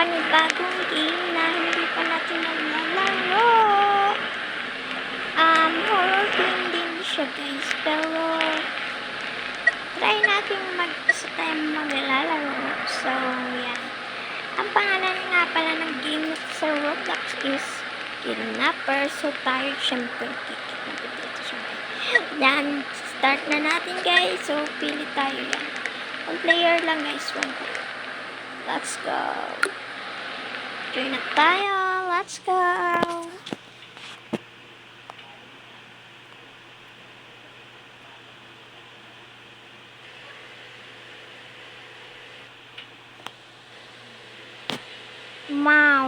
panibagong game na hindi pa natin naglalaro. Horror game din siya guys, pero try natin mag-isa tayo maglalaro. So, yan. Ang pangalan nga pala ng game sa Roblox is Kidnapper. So, tayo syempre kikidnapper dito syempre. Yan, start na natin guys. So, pili tayo yan. One player lang guys, one player. Let's go. Join na tayo. Let's go.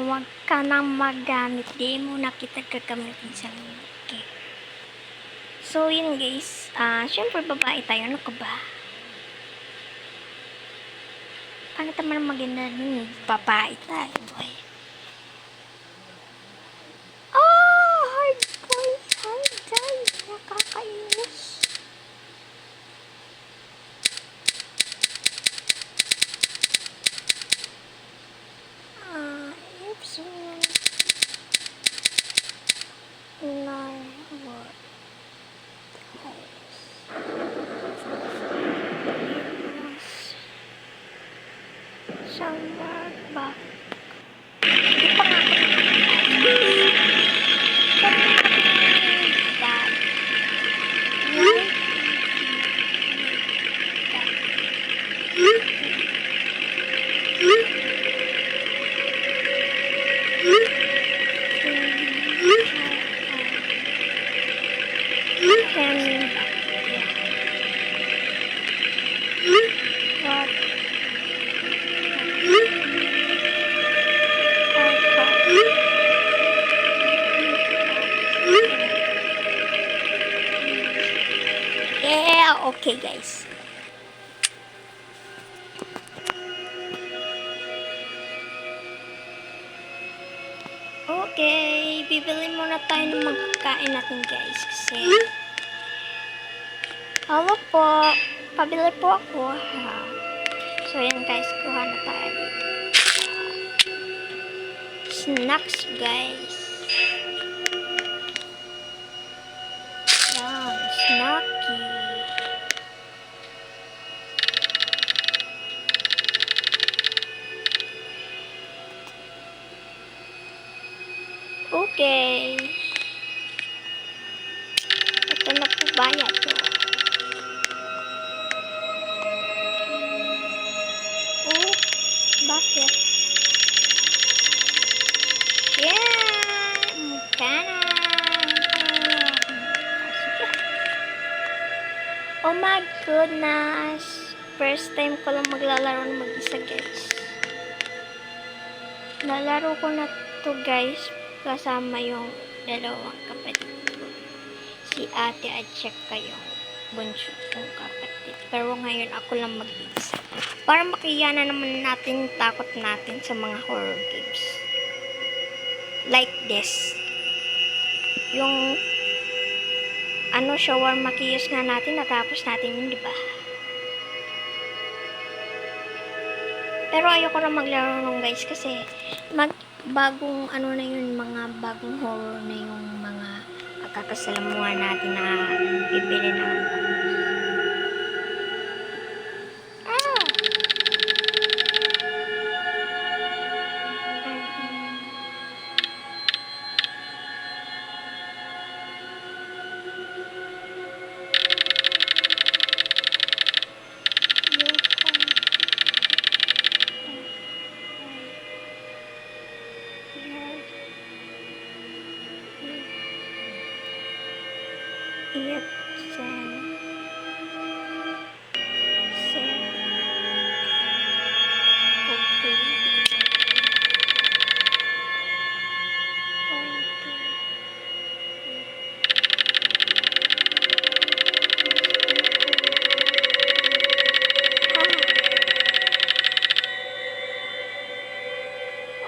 Wag ka nang magamit. Di mo na kita gagamitin sa okay. So, yun guys. Syempre babae tayo. Ano ka ba? Pangit naman maganda nun. Babae tayo, boy. Hard boy. Hard guys. Nakakainis. Oops. No. What? Somewhere back. Okay guys. Okay, bibili muna tayo ng magkain natin guys kasi hello po, pabili po ako ha. So yan guys, kuha na tayo dito. Snacks guys. Yan, snacky. Okay. Ito na po bayad to. Oh, bakit? Yeah! Mukana! Oh my goodness! First time ko lang maglalaro ng mag-isa guys. Nalaro ko na to guys. Kasama yung dalawang kapatid ko. Si ate at saka yung bunso kong kapatid. Pero ngayon ako lang mag-isa. Para makiyana naman natin yung takot natin sa mga horror games. Like this. Yung shawarma kiosk nga natin, natapos natin yun, diba? Pero ayoko na maglaro nung guys kasi bagong na yun, mga bagong horror na yung mga kakasalamuhan natin na bibili na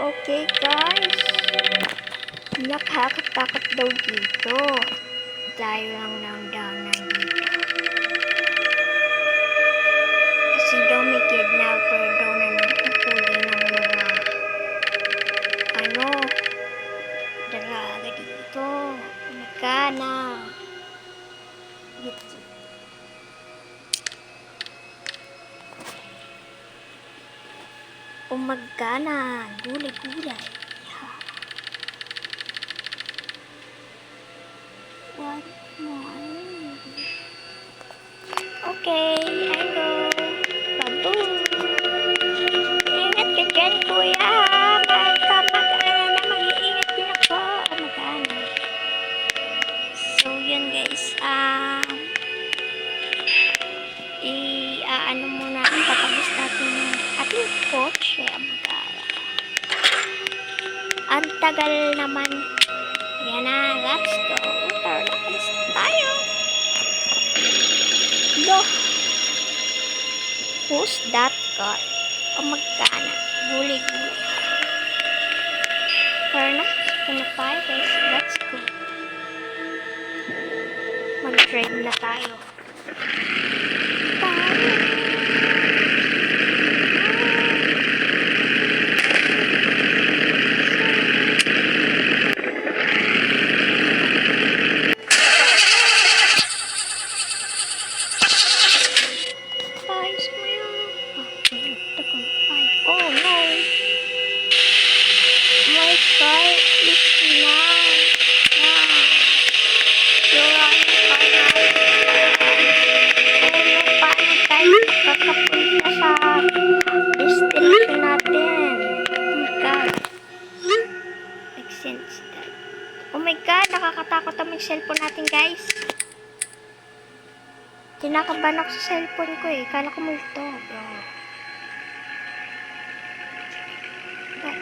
okay guys, nakakatakot daw dito. Tayo lang daw nandito. Kasi daw may kidnapper daw na nagpupuli ng mga Umagana, gulay-gulay. Ha. What more? Okay, I go. Baboom. Ingat ka dyan, kuya. Bakit ka mag-alala? Mag-iingat din ako. Umagana. So, yun guys. Ano muna, papagis natin yung ating kotse. Umagana. Ang tagal naman. Yan na, let's go. Turn alis tayo. No. Who's that car? Umagana. Guli-guli. Turn na. Turn tayo guys. Let's go. Mag-drive na tayo. Oh no! My car is now. Sira yung car natin. Oh no, paano tayo makakapunta sa destination natin? Oh my god. Makes sense that. Oh my god, nakakatakot ang cellphone natin guys. Kinakabahan ako sa cellphone ko eh. Kala ko multo. Bro. Oh,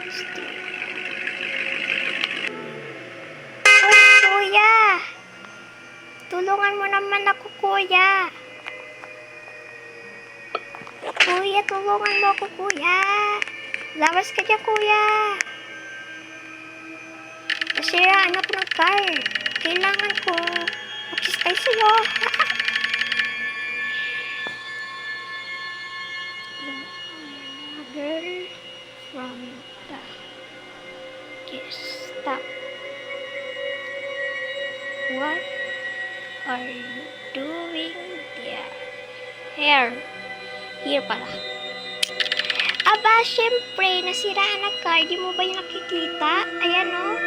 kuya! Tulungan mo naman ako, kuya! Kuya, tulungan mo ako, kuya! Lawas ka dyan, kuya! Nasiraan ako ng car. Kailangan ko magsistay sa'yo. Girl from the stop. What are you doing there? Here pala. Aba, syempre, nasiraan ang car. Di mo ba yung nakikita? Ayan o.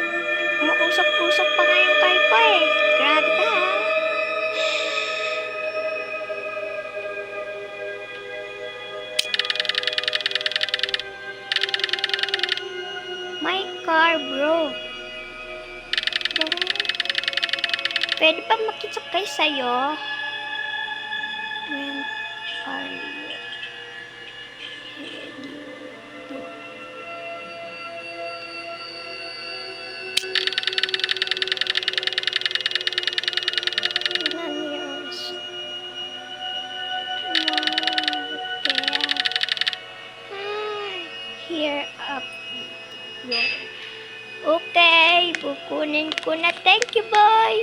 Umuusok-usok pa nga yung car ko eh. Grabe ka ha. My car, bro. Pwede pa makisakay sa'yo? When are you heading to? Ilan years? Here up. Okay, bukunin ko na. Thank you, boy.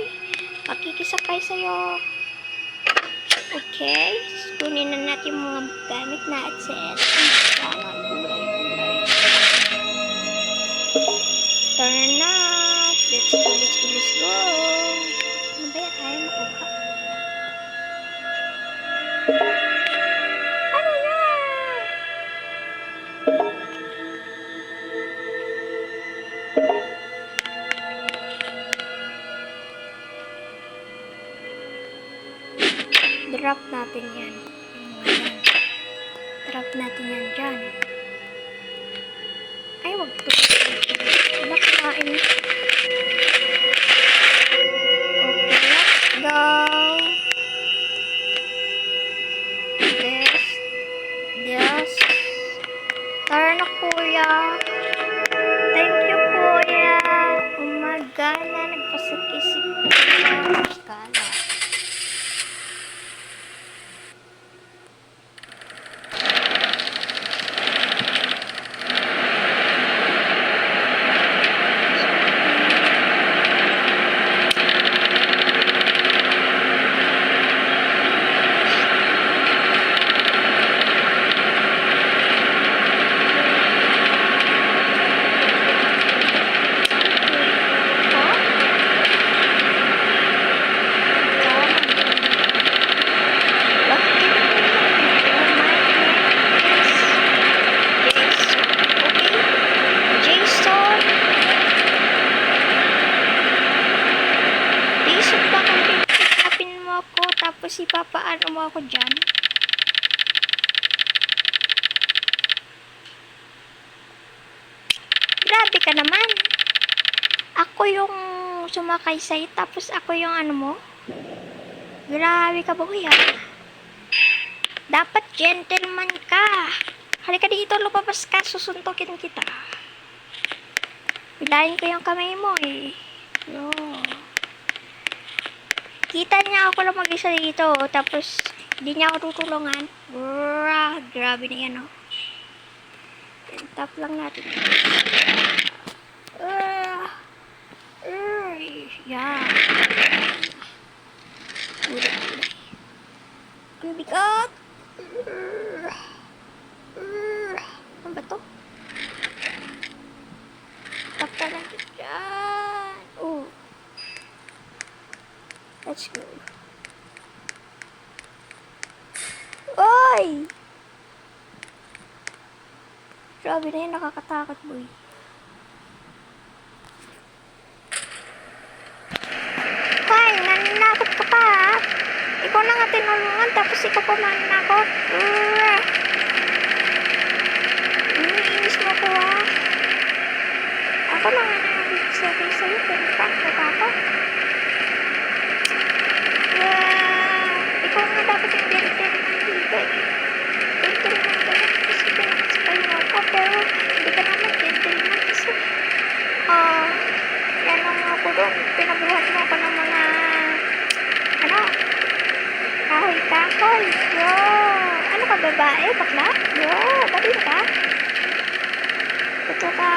Makikisakay sa'yo. Okay, kunin na natin yung mga gamit natin. Sana, gulay-gulay. Turn na. Let's go, let's go, let's go. Ano ba yan? Ayaw makuha. Ano na? Drop natin yan. Drop natin yan dyan. Ay, wag to. Nakakain. Okay, let's go. Yes. Tara na, kuya. Thank you, kuya. Umagana. Nagpasakisip ko. Umagana. ako dyan. Grabe ka naman. Ako yung sumakay sa'yo, tapos ako yung ano mo. Grabe ka ba kuya? Dapat gentleman ka. Halika dito, lumabas ka, susuntukin kita. Pilayin ko yung kamay mo eh. Yo. Kita niya ako lang mag-isa dito, tapos hindi niya ako tutulungan. Grabe na yan, oh. Tap lang natin. Yan. Udah. Ang bigat. Ano ba to? Tap na natin dyan. Oh. Let's go. Oy! Grabe na yun, nakakatakot boy. Hoy, nananakot ka pa ha? Ikaw na nga tinulungan, tapos ikaw pa mananakot. Iniinis mo ko ha? Ako na nga nangyayon sa'yo, pero prank mo pa ako. Ikaw nga dapat yung gentleman dito eh. Gentleman ka na kasi pinakaspay mo ako, pero hindi ka naman gentleman kasi yan ang ako doon. Pinabuhat mo ako ng mga kahoy. Yo! Ano ka babae? Bakla? Yo! Batin ka? Ito ka.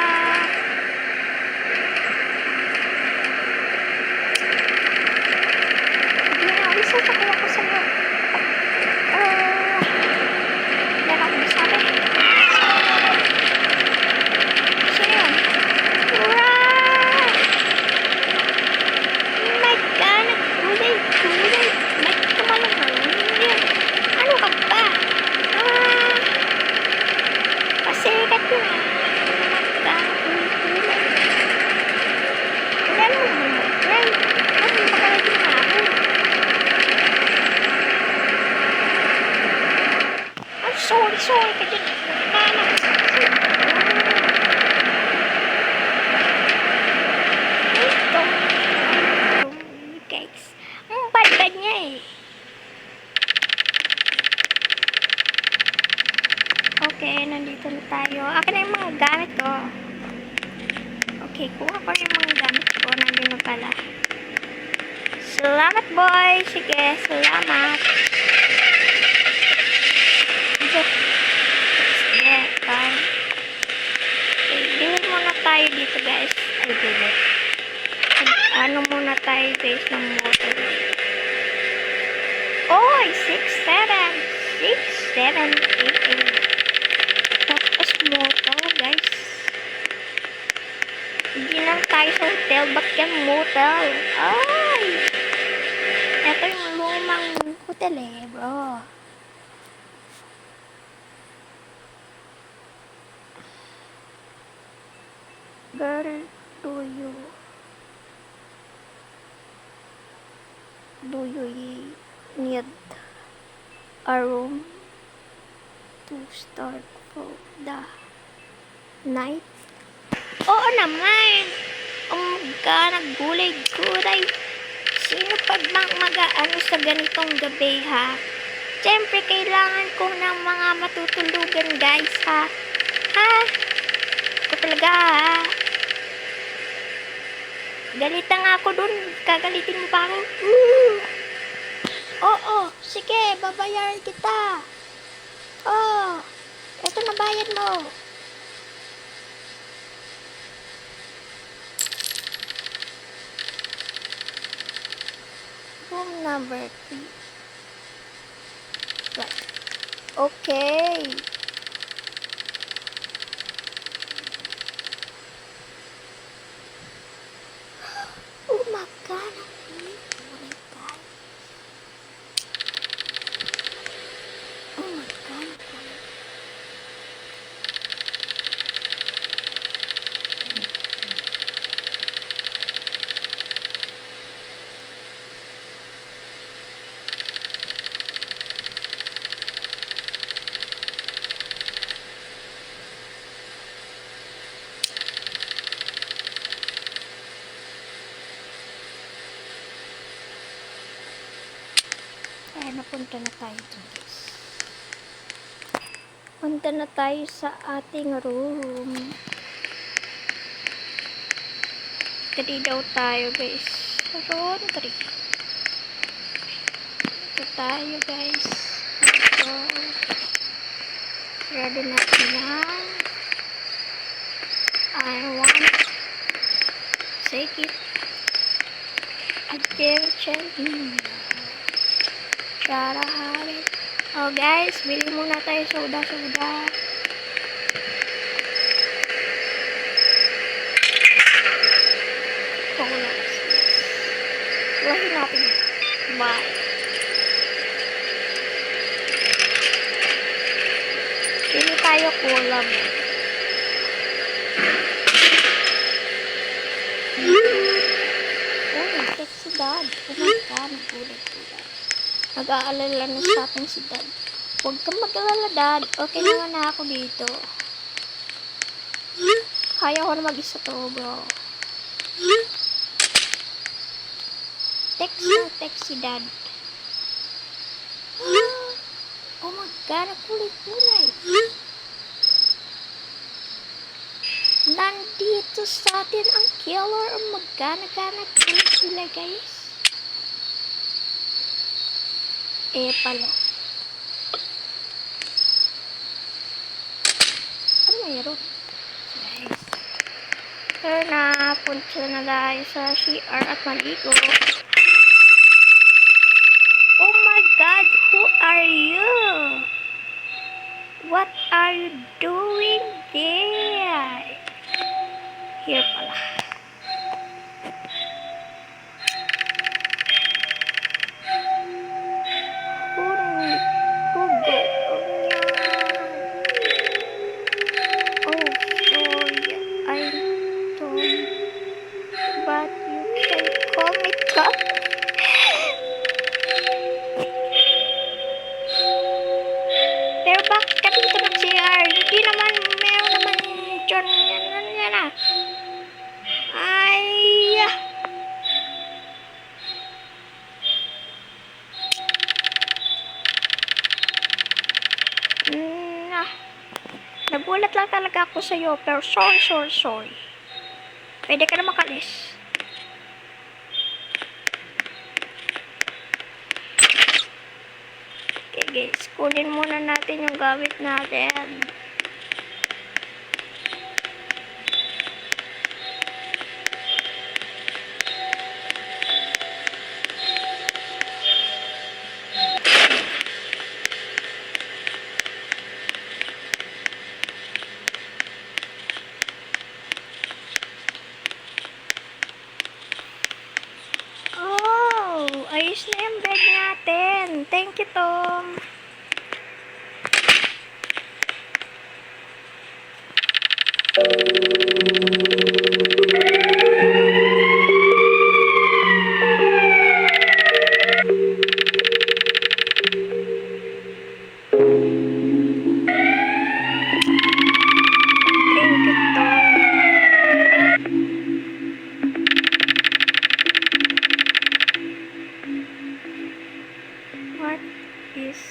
Hindi na, isa sa kuha ko sa'yo. Yan ako masabi. Sino yun? Oh my God! Nagkulay. Nagkumalang ano ka ba? Pasikat ko na. Nagkulay. Wala naman mo mag-try. Ano ba kaya ginawa ko? Sorry ka dyan. Guys, ang bad niya eh. Okay, nandito na tayo. Akin na yung mga gamit ko. Okay, kuha ko yung mga gamit ko. Nandito na pala. Salamat boy. Sige, salamat. Sige, bye. Okay, bilhin muna tayo dito guys. Ay, bilhin. Ano muna tayo guys ng motor. Oy, 6, 7, 8. Tapos motor guys. Hindi lang tayo sa hotel. Ba't yan motor? Ay! Ito yung lumang hotel eh bro. Girl, do you need a room to start for the night? Oo naman. Naggulay-gulay. Sino pag mag-aano sa ganitong gabi ha? Siyempre kailangan ko ng mga matutulugan guys ha. Ha? Ako talaga ha. Galita nga ako dun. Kagalitin mo pa ako. Oo, sige, babayaran kita. Oh, eto na bayad mo. Room number 3. Right. Okay. Oh my God. Oh my God. Oh my God. punta na tayo dun, guys. Punta na tayo sa ating room. 3 daw tayo, guys. Room 3. Ito tayo, guys. Ito. Ready natin yan. I want take it. Attention. Tara, hari. Oh, guys. Bili muna tayo soda-soda. Cola. Buhayin natin yan. Bye. Bili tayo cola mo. Oh, text si Dad. Oh my God, nagulad-gulad. Nag-aalala na sa atin si Dad. Huwag kang mag-alala, Dad. Okay naman na ako dito. Kaya ko na mag-isa to, bro. Text si Dad. Oh my God, kulay-kulay. Nandito sa atin ang killer. Oh my God, naghanap kulay-kulay, guys. Pala. Ano mayroon? Guys. Pero punta na tayo sa CR at maligo. Oh my God, who are you? What are you doing there? Here pala. But you can call me Top. Pero bakit ka dito nag-CR? Hindi naman, meron naman dyan, yan ah. Ay, nagulat lang talaga ako sa'yo, pero sorry. Pwede ka na makalis. Okay guys, kunin muna natin yung gamit natin. Ayos na yung bed natin. Thank you, Tom. What is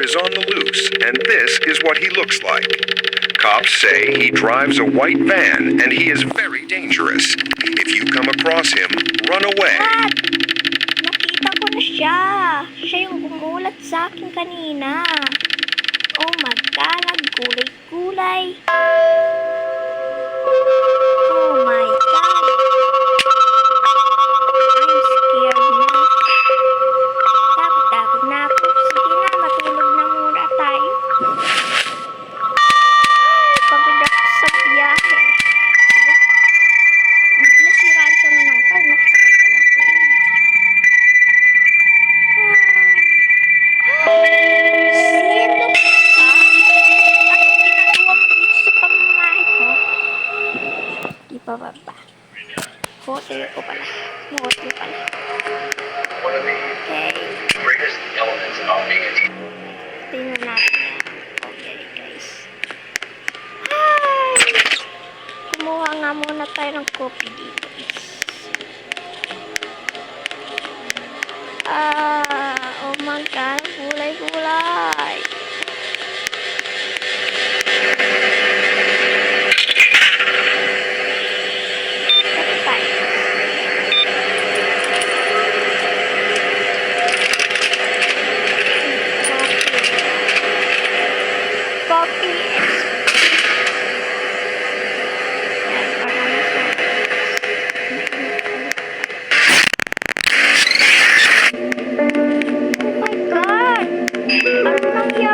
is on the loose, and this is what he looks like. Cops say he drives a white van and he is very dangerous. If you come across him, run away. What? Nakita ko na siya. Siya yung gumulat sa akin kanina. Oh my God, nagkulay-kulay. Oh my God. I'm scared na. Takot na ako. Sige na, matulog na muna tayo. Pagod ako sa biyahe. Ano? Nasiraan ka nga ng car. Nakasakay ka lang. Sino ka? Anong ginagawa mo dito sa pamamahay ko? Di pa ba? Hotel ko pala. Hotel pala. One of the Okay. greatest elements of being a team. Tingnan natin yan. Okay, guys. Hi! Kumuha nga muna tayo ng coffee dito. Oh my God. Gulay-gulay. Ito tayo. Coffee yan, para mas oh my God! Ano nangyari?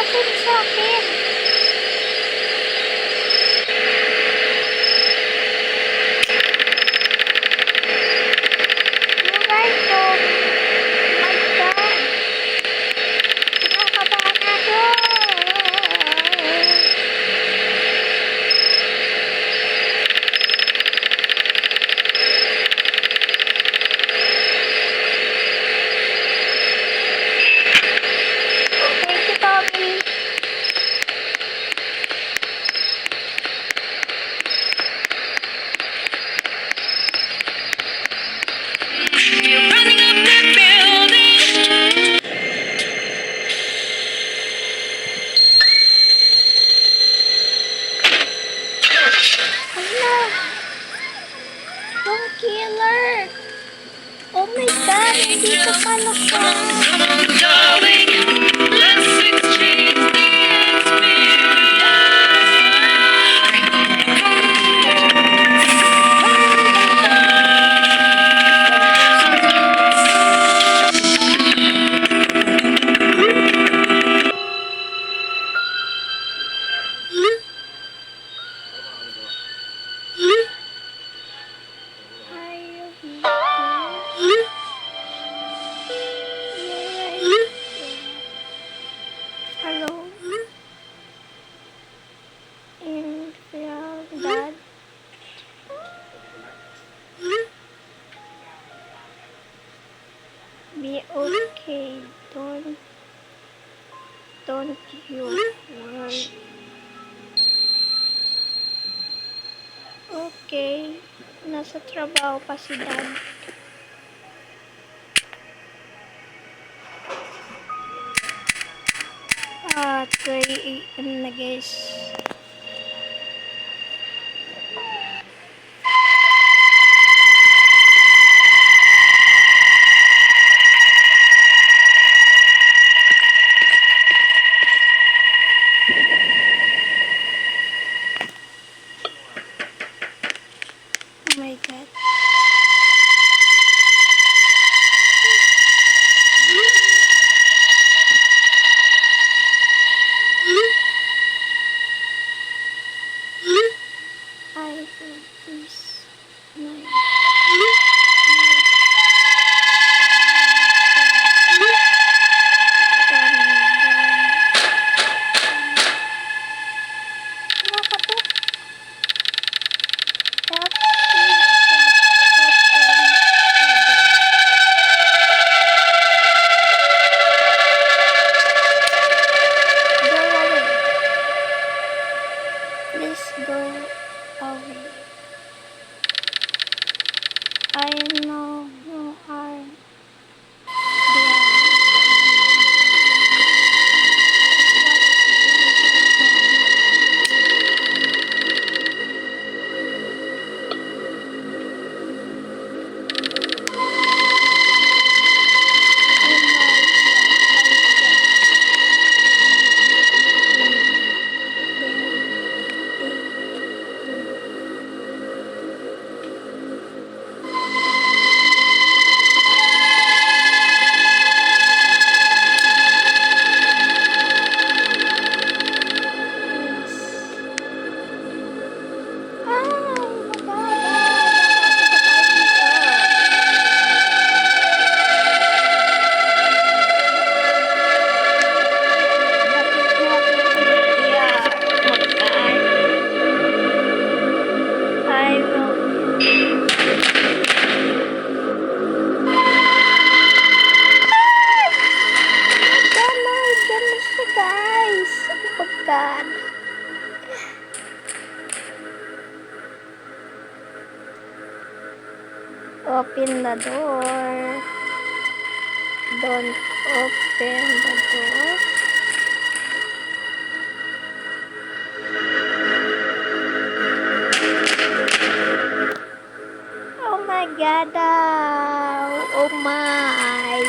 atin sa akin. Yung rhino. Oh my God. Kinakabahan ako. Thank you, Tommy. Running up that building. Hala. Yung killer. Oh my God. Hindi ko pala siya. Come on, darling, let's exchange the Hello? Infiel dad? Be okay. Don't you worry. Okay. Nasa trabaho pa si dad. Ah, 3 AM na guys. Oh my God. I will please my Please go away. I know you are I will. Damas na guys. Ano ba God? Open the door. Don't open the door. Oh my God. Oh my.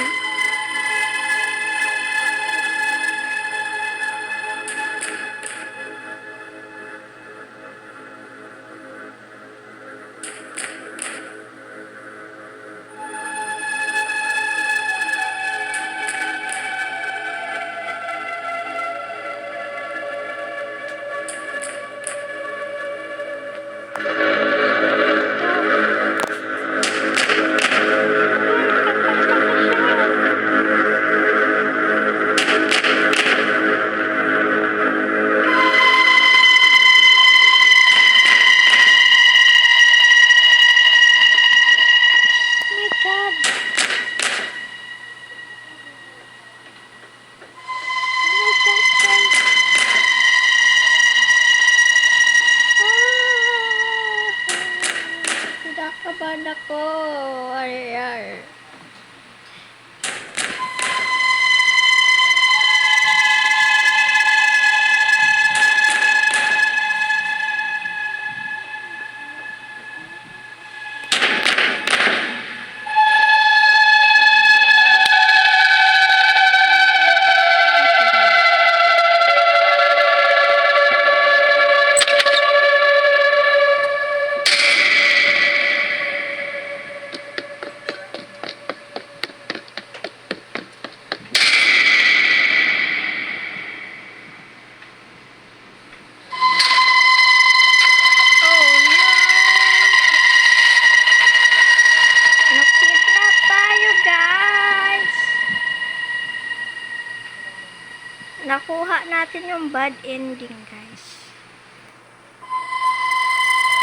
nakuha natin yung bad ending, guys.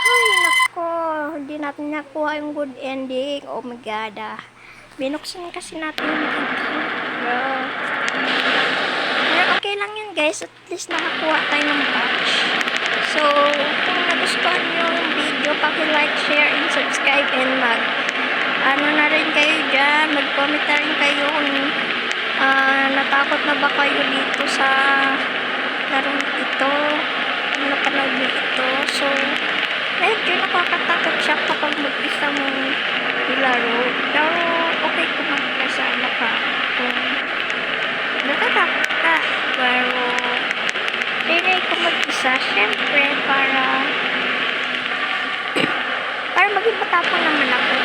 Ay, nako. Hindi natin nakuha yung good ending. Oh my God, binuksan kasi natin yung video. Bro. Pero okay lang yun, guys. At least nakakuha tayo ng patch. So, kung nagustuhan nyo yung video, paki-like, share, and subscribe, and ano na rin kayo dyan. Mag-comment na rin kayo kung natakot na ba kayo dito sa larong ito. Napanood nyo ito. So, medyo nakakatakot siya kapag mag-isa mong ilaro. Pero, okay kung magkasama ka. Kung natatakot ka. Pero, trinay ko mag-isa. Siyempre, para maging matapang naman ako.